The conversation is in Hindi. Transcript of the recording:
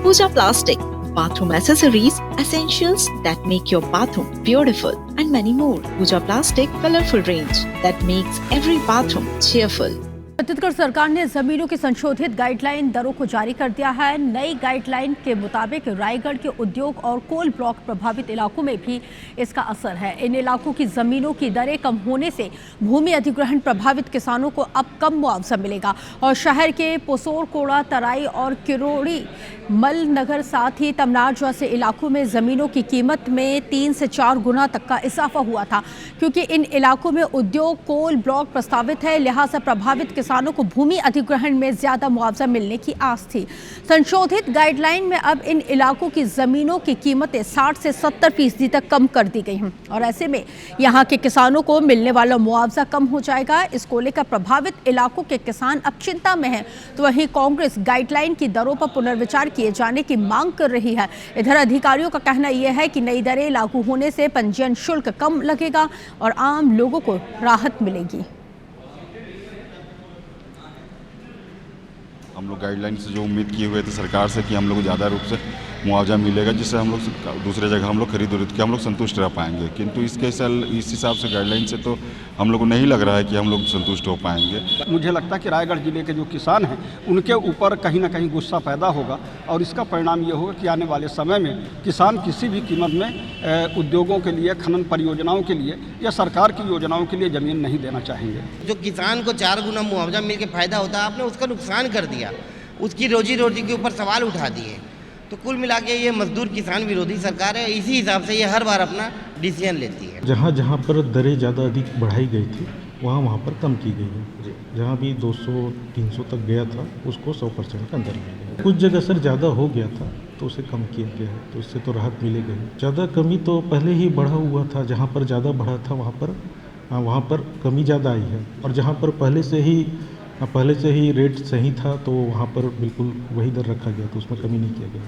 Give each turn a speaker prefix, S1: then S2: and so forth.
S1: Pooja Plastic, bathroom accessories, essentials that make your bathroom beautiful, and many more. Pooja Plastic colorful range that makes every bathroom cheerful.
S2: Chhattisgarh सरकार ने जमीनों की संशोधित गाइडलाइन दरों को जारी कर दिया है। नई गाइडलाइन के मुताबिक रायगढ़ के उद्योग और कोल ब्लॉक प्रभावित इलाकों में भी इसका असर है। इन इलाकों की जमीनों की दरें कम होने से भूमि अधिग्रहण प्रभावित किसानों को अब कम मुआवजा मिलेगा और शहर के पोसोर, कोड़ा, तराई और किरोड़ी, मल नगर साथ ही तमनार जैसे इलाकों में जमीनों की कीमत में 3 से 4 गुना तक का इजाफा हुआ था। क्योंकि इन इलाकों में उद्योग कोल ब्लॉक प्रस्तावित है, लिहाजा प्रभावित किसानों को भूमि अधिग्रहण में ज्यादा मुआवजा मिलने की आस थी। संशोधित गाइडलाइन में अब इन इलाकों की जमीनों की कीमतें 60 से 70% तक कम कर दी गई हैं और ऐसे में यहां के किसानों को मिलने वाला मुआवजा कम हो जाएगा। इसको लेकर प्रभावित इलाकों के किसान अब चिंता में हैं, तो वहीं कांग्रेस गाइडलाइन की दरों पर पुनर्विचार किए जाने की मांग कर रही है। इधर अधिकारियों का कहना यह है कि नई दरें लागू होने से पंजीयन शुल्क कम लगेगा और आम लोगों को राहत मिलेगी।
S3: हम लोग गाइडलाइन से जो उम्मीद किए हुए थे सरकार से कि हम लोग को ज़्यादा रूप से मुआवजा मिलेगा, जिससे हम लोग दूसरे जगह हम लोग खरीद के हम लोग संतुष्ट रह पाएंगे, किंतु इस हिसाब से गाइडलाइन से तो हम लोग को नहीं लग रहा है कि हम लोग संतुष्ट हो पाएंगे।
S4: मुझे लगता है कि रायगढ़ जिले के जो किसान हैं उनके ऊपर कहीं ना कहीं गुस्सा पैदा होगा और इसका परिणाम ये होगा कि आने वाले समय में किसान किसी भी कीमत में उद्योगों के लिए, खनन परियोजनाओं के लिए या सरकार की योजनाओं के लिए ज़मीन नहीं देना चाहेंगे।
S5: जो किसान को 4 गुना मुआवजा मिल के फ़ायदा होता है, आपने उसका नुकसान कर दिया, उसकी रोजी रोटी के ऊपर सवाल उठा दिए। तो कुल मिला के ये मजदूर किसान विरोधी सरकार है। इसी हिसाब से ये हर बार अपना डिसीजन लेती है।
S6: जहाँ जहाँ पर दरें ज़्यादा अधिक बढ़ाई गई थी वहाँ पर कम की गई है। जहाँ भी 200-300 तक गया था उसको 100% के अंदर मिल गया। कुछ जगह सर ज़्यादा हो गया था तो उसे कम किया गया है, तो इससे तो राहत मिलेगी। ज़्यादा कमी तो पहले ही बढ़ा हुआ था, जहाँ पर ज़्यादा बढ़ा था वहाँ पर कमी ज़्यादा आई है और जहाँ पर पहले से ही रेट सही था तो वहाँ पर बिल्कुल वही दर रखा गया, तो उसमें कमी नहीं किया गया।